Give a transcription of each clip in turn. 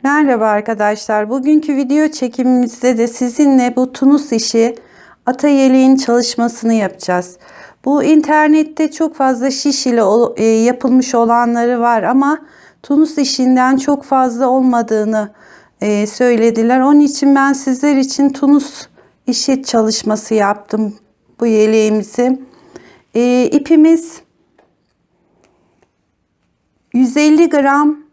Merhaba arkadaşlar. Bugünkü video çekimimizde de sizinle bu tunus işi ata yeleğin çalışmasını yapacağız. Bu internette çok fazla şiş ile yapılmış olanları var ama tunus işinden çok fazla olmadığını söylediler. Onun için ben sizler için tunus işi çalışması yaptım bu yeleğimizi. İpimiz 150 gram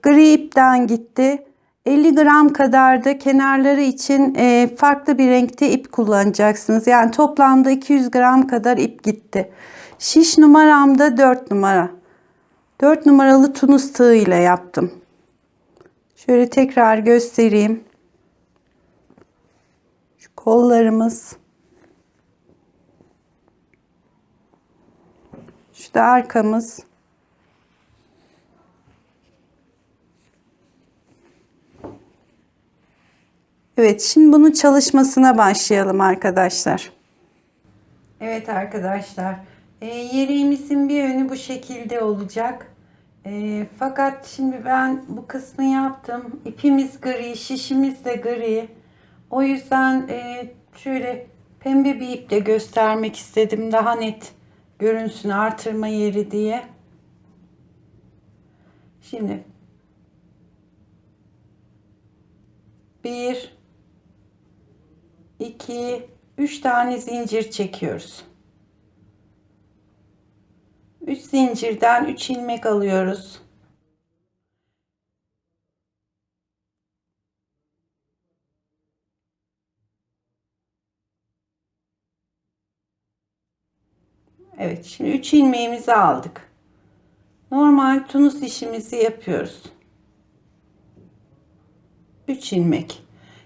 gri ipten gitti. 50 gram kadar da kenarları için farklı bir renkte ip kullanacaksınız. Yani toplamda 200 gram kadar ip gitti. Şiş numaram da 4 numara. 4 numaralı tunus tığ ile yaptım. Şöyle tekrar göstereyim. Şu kollarımız. Şu da arkamız. Evet, şimdi bunun çalışmasına başlayalım arkadaşlar. Evet arkadaşlar, yeleğimizin bir yönü bu şekilde olacak. Fakat şimdi ben bu kısmı yaptım. İpimiz gri, şişimiz de gri. O yüzden şöyle pembe bir iple göstermek istedim. Daha net görünsün, artırma yeri diye. Şimdi 1 2 3 tane zincir çekiyoruz. 3 zincirden 3 ilmek alıyoruz. Evet, şimdi 3 ilmeğimizi aldık. Normal tunus işimizi yapıyoruz. 3 ilmek.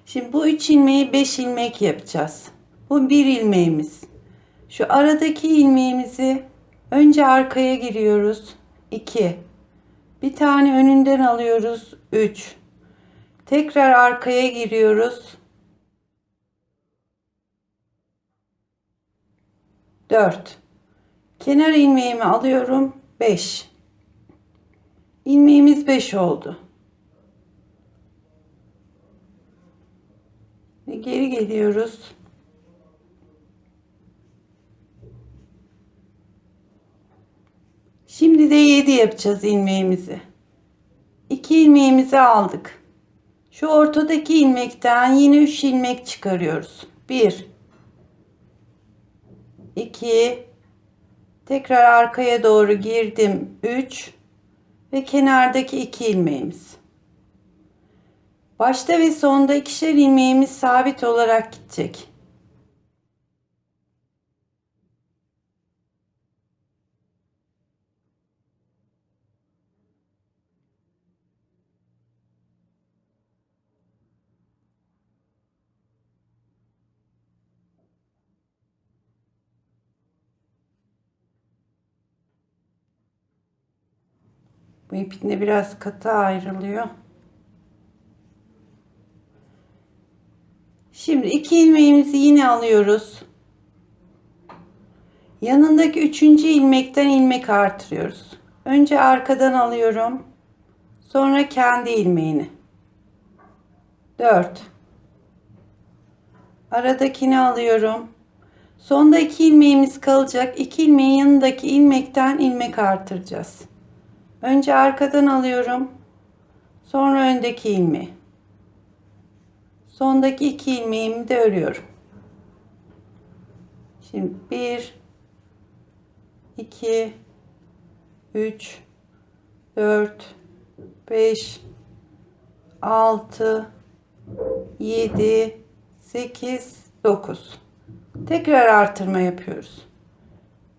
Şimdi bu 3 ilmeği 5 ilmek yapacağız. Bu bir ilmeğimiz. Şu aradaki ilmeğimizi önce arkaya giriyoruz. 2. Bir tane önünden alıyoruz. 3. Tekrar arkaya giriyoruz. 4. Kenar ilmeğimi alıyorum. 5. İlmeğimiz 5 oldu. Ve geri geliyoruz. Şimdi de 7 yapacağız ilmeğimizi. 2 ilmeğimizi aldık. Şu ortadaki ilmekten yine 3 ilmek çıkarıyoruz. 1 2 tekrar arkaya doğru girdim. 3 ve kenardaki 2 ilmeğimiz. Başta ve sonda ikişer ilmeğimiz sabit olarak gidecek. Bu ipin de biraz katı ayrılıyor. Şimdi 2 ilmeğimizi yine alıyoruz. Yanındaki 3. ilmekten ilmek artırıyoruz. Önce arkadan alıyorum. Sonra kendi ilmeğini. 4. Aradakini alıyorum. Sonda 2 ilmeğimiz kalacak. 2 ilmeğin yanındaki ilmekten ilmek artıracağız. Önce arkadan alıyorum. Sonra öndeki ilmeği. Sondaki 2 ilmeğimi de örüyorum. Şimdi 1 2 3 4 5 6 7 8 9. Tekrar artırma yapıyoruz.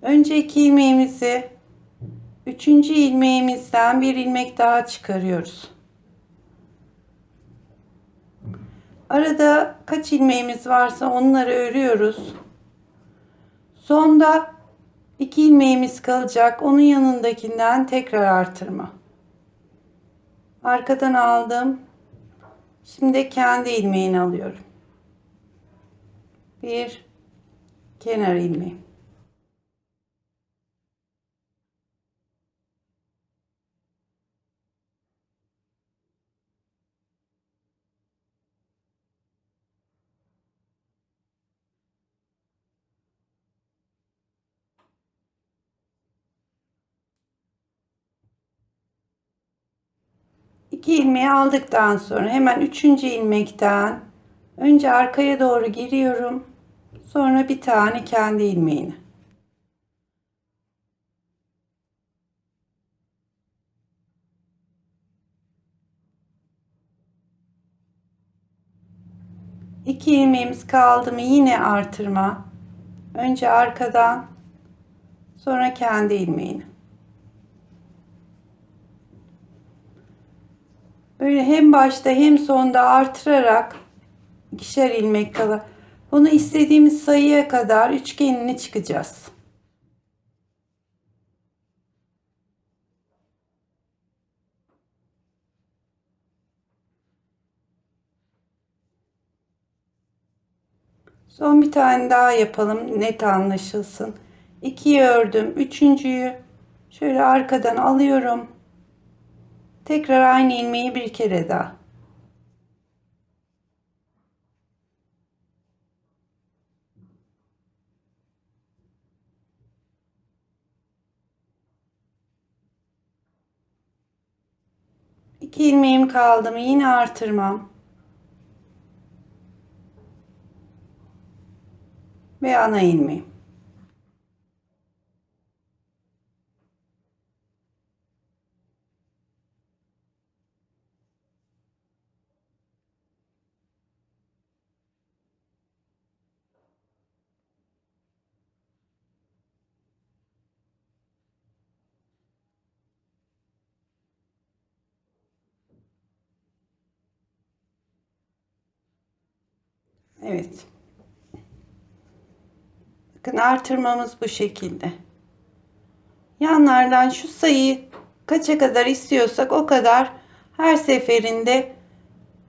Önce 2 ilmeğimizi 3. ilmeğimizden bir ilmek daha çıkarıyoruz. Arada kaç ilmeğimiz varsa onları örüyoruz. Sonda 2 ilmeğimiz kalacak. Onun yanındakinden tekrar artırma. Arkadan aldım. Şimdi kendi ilmeğini alıyorum. Bir kenar ilmeği. 2 ilmeği aldıktan sonra hemen 3. ilmekten önce arkaya doğru giriyorum. Sonra bir tane kendi ilmeğini. İki ilmeğimiz kaldı mı yine artırma. Önce arkadan, sonra kendi ilmeğini. Böyle hem başta hem sonda artırarak ikişer ilmek kala. Bunu istediğimiz sayıya kadar üçgenini çıkacağız. Son bir tane daha yapalım, net anlaşılsın. 2'yi ördüm. Üçüncüyü şöyle arkadan alıyorum. Tekrar aynı ilmeği bir kere daha. İki ilmeğim kaldı mı yine artırmam. Ve ana ilmeğim. Evet. Bakın artırmamız bu şekilde. Yanlardan şu sayıyı kaça kadar istiyorsak o kadar her seferinde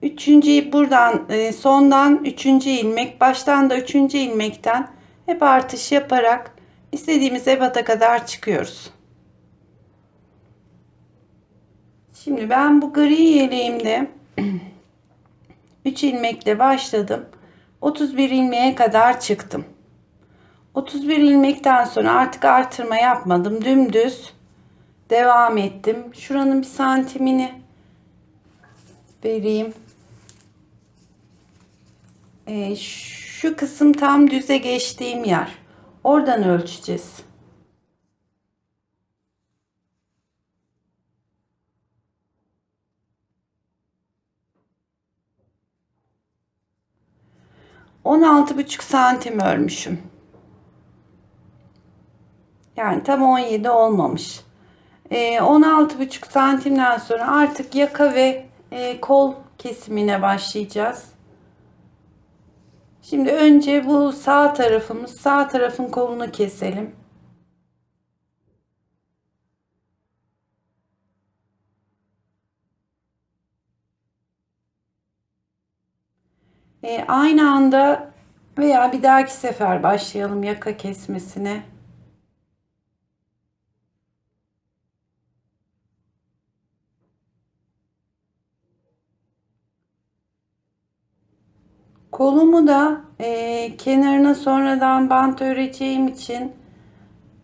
üçüncü buradan sondan üçüncü ilmek, baştan da üçüncü ilmekten hep artış yaparak istediğimiz ebata kadar çıkıyoruz. Şimdi ben bu gri yeleğimde 3 ilmekle başladım. 31 ilmeğe kadar çıktım. 31 ilmekten sonra artık artırma yapmadım. Dümdüz devam ettim. Şuranın bir santimini vereyim. Şu kısım tam düze geçtiğim yer. Oradan ölçeceğiz. On altı buçuk santim örmüşüm. Yani tam 17 olmamış. 16,5 santimden sonra artık yaka ve kol kesimine başlayacağız. Şimdi önce bu sağ tarafın kolunu keselim. Aynı anda veya bir dahaki sefer başlayalım yaka kesmesine. Kolumu da kenarına sonradan bant öreceğim için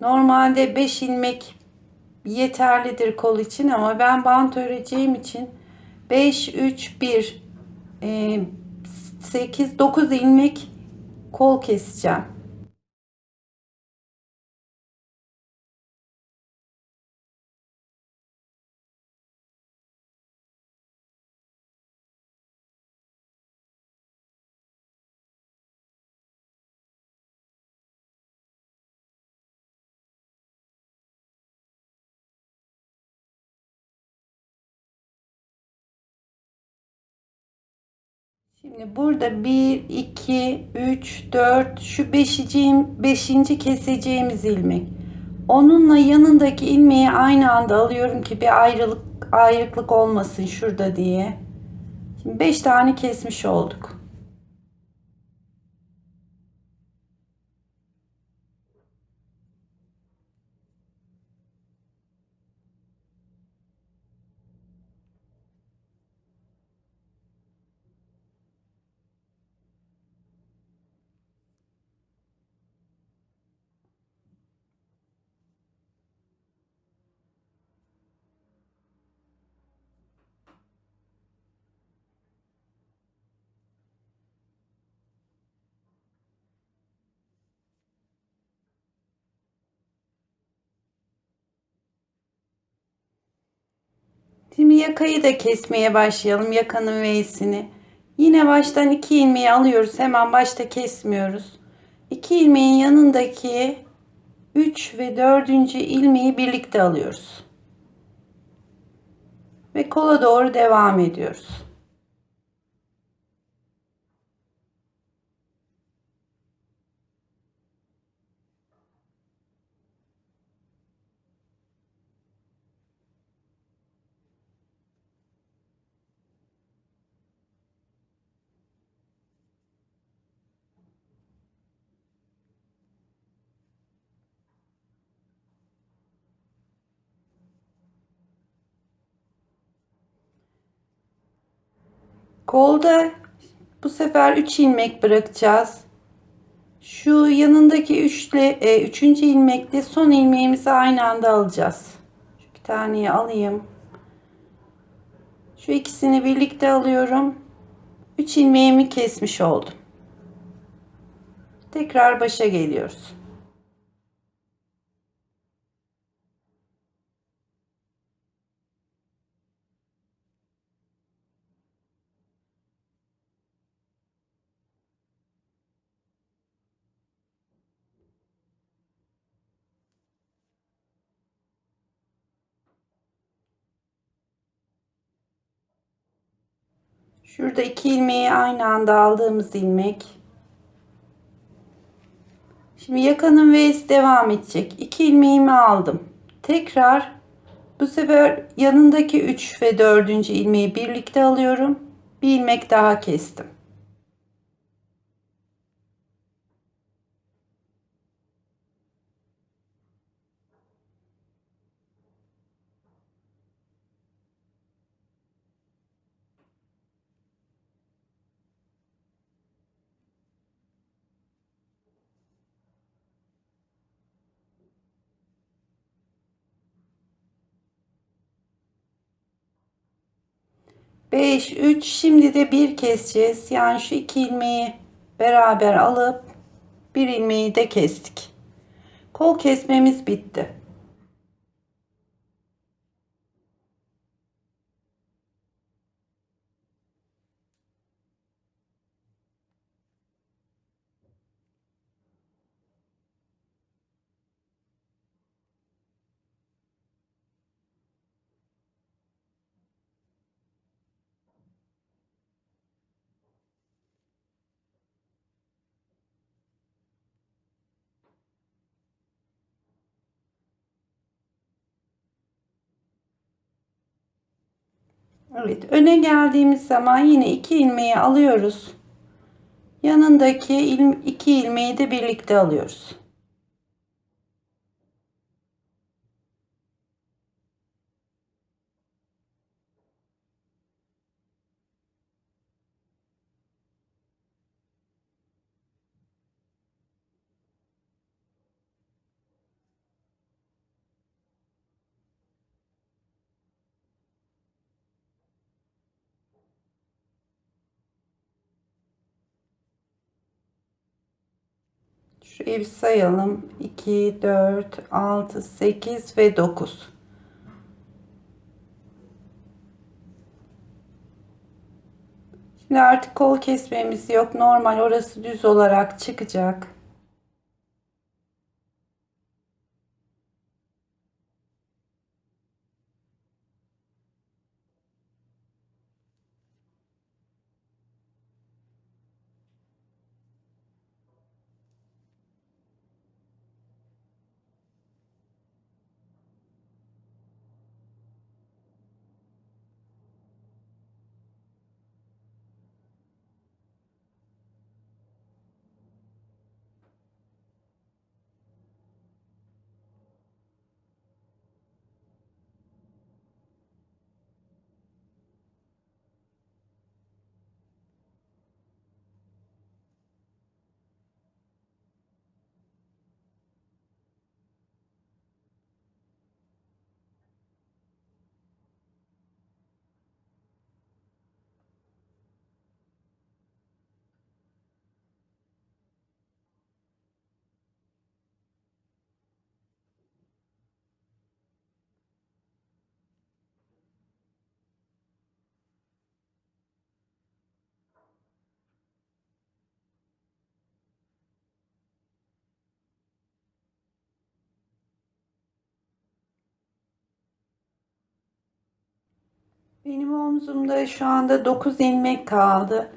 normalde 5 ilmek yeterlidir kol için ama ben bant öreceğim için 5, 3, 1, 8, 9 ilmek kol keseceğim. Şimdi burada 1, 2, 3, 4 şu beşinci keseceğimiz ilmek. Onunla yanındaki ilmeği aynı anda alıyorum ki bir ayrıklık olmasın şurada diye. Şimdi 5 tane kesmiş olduk. Şimdi yakayı da kesmeye başlayalım. Yakanın V'sini. Yine baştan 2 ilmeği alıyoruz. Hemen başta kesmiyoruz. 2 ilmeğin yanındaki 3 ve 4. ilmeği birlikte alıyoruz. Ve kola doğru devam ediyoruz. Kolda bu sefer 3 ilmek bırakacağız. Şu yanındaki 3. ilmekle son ilmeğimizi aynı anda alacağız. Şu bir taneyi alayım. Şu ikisini birlikte alıyorum. 3 ilmeğimi kesmiş oldum. Tekrar başa geliyoruz. Şurada 2 ilmeği aynı anda aldığımız ilmek. Şimdi yakanın V'si devam edecek. 2 ilmeğimi aldım. Tekrar bu sefer yanındaki 3 ve 4. ilmeği birlikte alıyorum. Bir ilmek daha kestim. Beş, 3. Şimdi de bir keseceğiz. Yani şu 2 ilmeği beraber alıp bir ilmeği de kestik. Kol kesmemiz bitti. Evet, öne geldiğimiz zaman yine 2 ilmeği alıyoruz. Yanındaki 2 ilmeği de birlikte alıyoruz. Şurayı bir sayalım. 2, 4, 6, 8 ve 9. Şimdi artık kol kesmemiz yok. Normal orası düz olarak çıkacak. Benim omzumda şu anda 9 ilmek kaldı.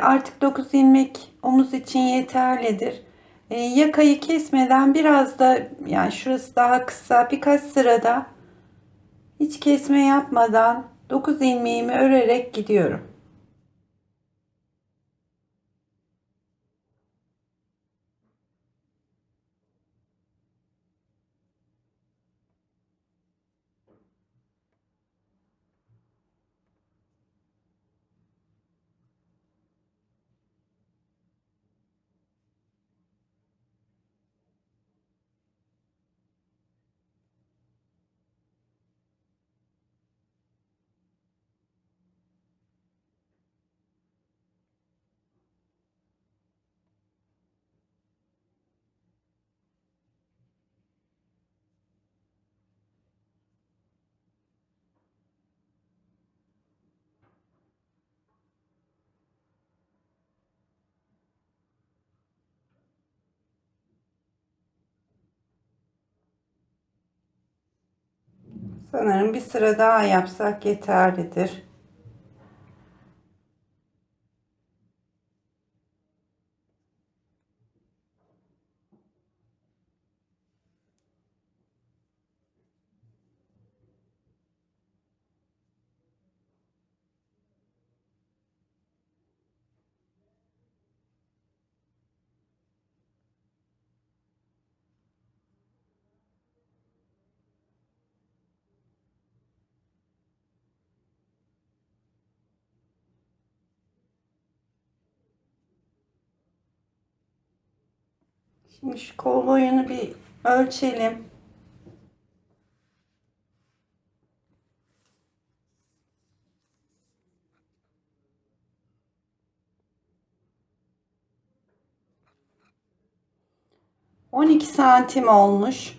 Artık 9 ilmek omuz için yeterlidir. Yakayı kesmeden biraz da, yani şurası daha kısa, birkaç sırada hiç kesme yapmadan 9 ilmeğimi örerek gidiyorum. Sanırım bir sıra daha yapsak yeterlidir. Şimdi şu kol boyunu bir ölçelim. ...12 santim olmuş.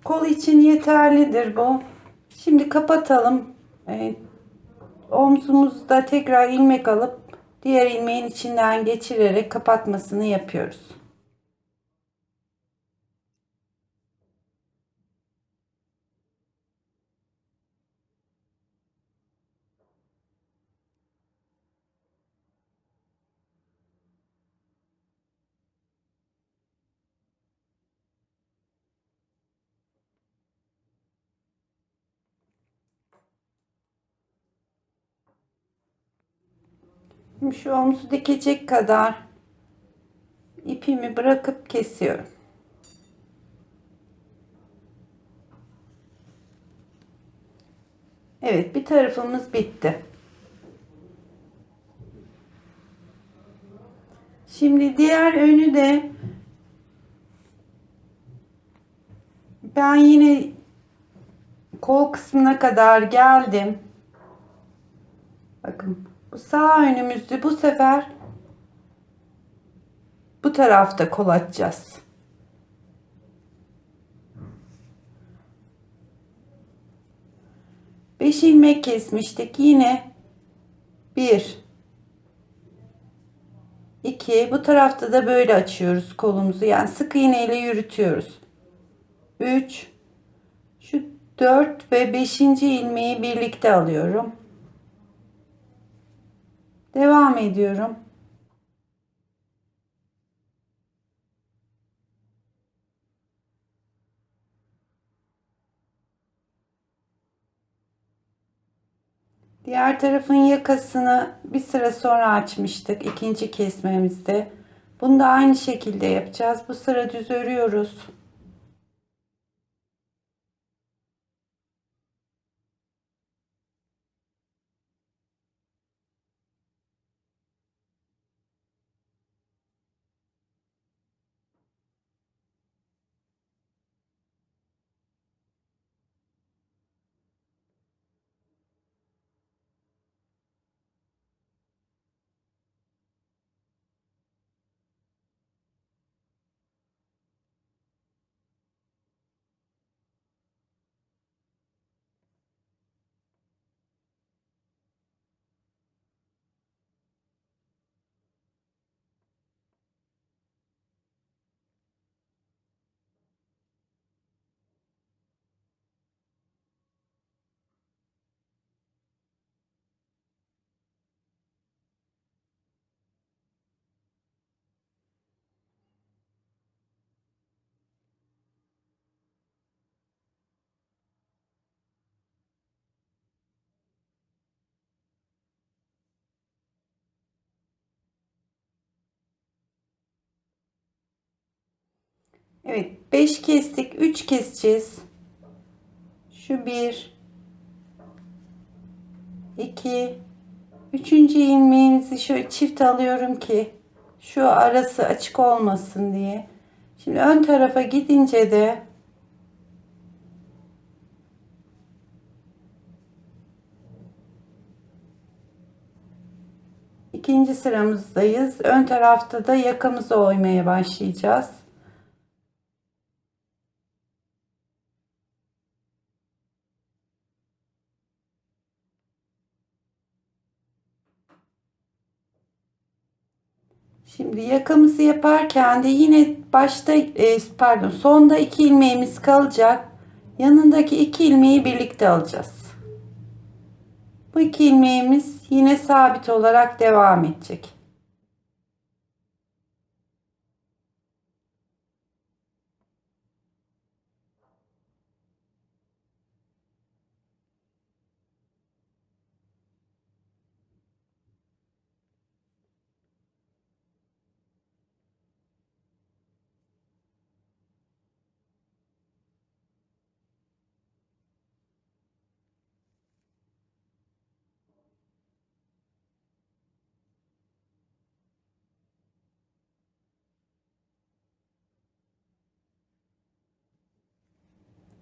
Kol için yeterlidir bu. Şimdi kapatalım. Omzumuzda tekrar ilmek alıp diğer ilmeğin içinden geçirerek kapatmasını yapıyoruz. Şimdi şu omzu dikecek kadar ipimi bırakıp kesiyorum. Evet, bir tarafımız bitti. Şimdi diğer önü de ben yine kol kısmına kadar geldim. Bakın, bu sağ önümüzü bu sefer bu tarafta kol açacağız. 5 ilmek kesmiştik. Yine 1, 2, bu tarafta da böyle açıyoruz kolumuzu. Yani sık iğne ile yürütüyoruz. 3, şu 4 ve 5. ilmeği birlikte alıyorum. Devam ediyorum. Diğer tarafın yakasını bir sıra sonra açmıştık ikinci kesmemizde. Bunu da aynı şekilde yapacağız. Bu sıra düz örüyoruz. Evet, 5 kestik, 3 keseceğiz. Şu 1, 2, üçüncü ilmeğimizi şöyle çift alıyorum ki şu arası açık olmasın diye. Şimdi ön tarafa gidince de ikinci sıramızdayız. Ön tarafta da yakamızı oymaya başlayacağız. Şimdi yakamızı yaparken de yine başta pardon, sonda 2 ilmeğimiz kalacak. Yanındaki 2 ilmeği birlikte alacağız. Bu 2 ilmeğimiz yine sabit olarak devam edecek.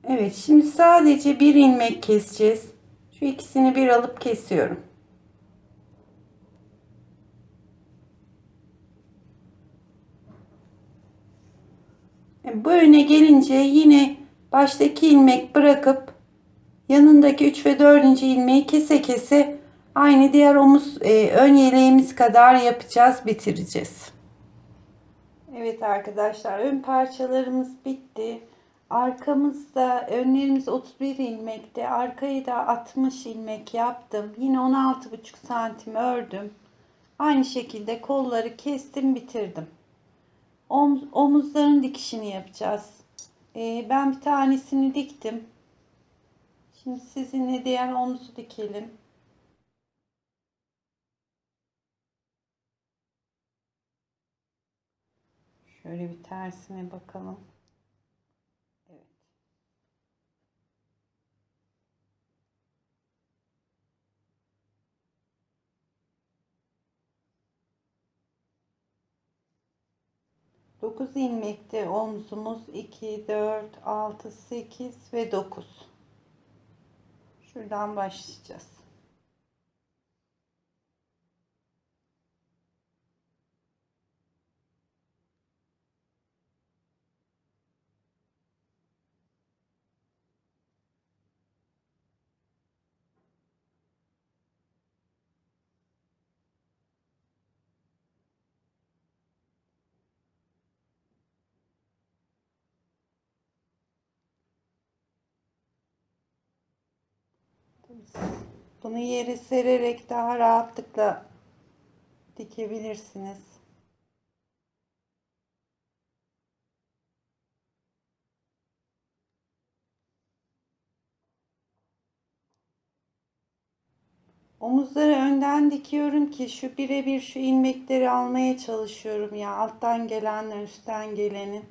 Evet, şimdi sadece bir ilmek keseceğiz. Şu ikisini bir alıp kesiyorum. Bu öne gelince yine baştaki ilmek bırakıp yanındaki 3 ve 4. ilmeği kese kese aynı diğer omuz ön yeleğimiz kadar yapacağız, bitireceğiz. Evet arkadaşlar, ön parçalarımız bitti. Arkamızda önlerimiz 31 ilmekte, arkayı da 60 ilmek yaptım. Yine 16,5 santim ördüm. Aynı şekilde kolları kestim, bitirdim. Omuzların dikişini yapacağız. Ben bir tanesini diktim. Şimdi sizinle diğer omuzu dikelim. Şöyle bir tersine bakalım. Evet. Dokuz ilmekte omzumuz 2, 4, 6, 8 ve 9. Şuradan başlayacağız. Bunu yere sererek daha rahatlıkla dikebilirsiniz. Omuzları önden dikiyorum ki şu birebir şu ilmekleri almaya çalışıyorum ya, alttan gelenle üstten gelenin.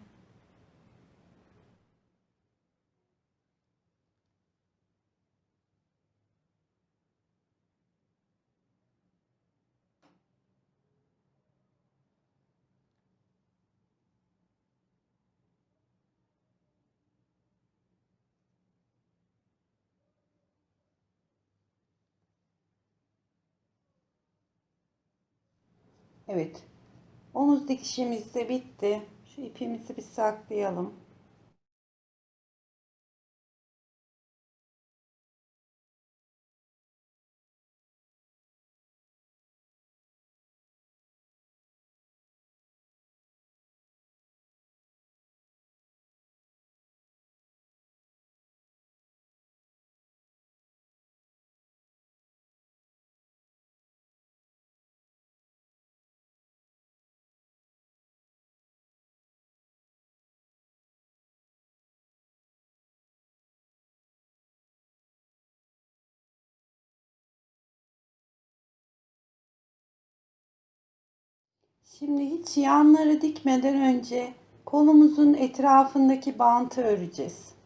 Evet. Omuz dikişimiz de bitti. Şu ipimizi bir saklayalım. Şimdi hiç yanları dikmeden önce Kolumuzun etrafındaki bantı öreceğiz.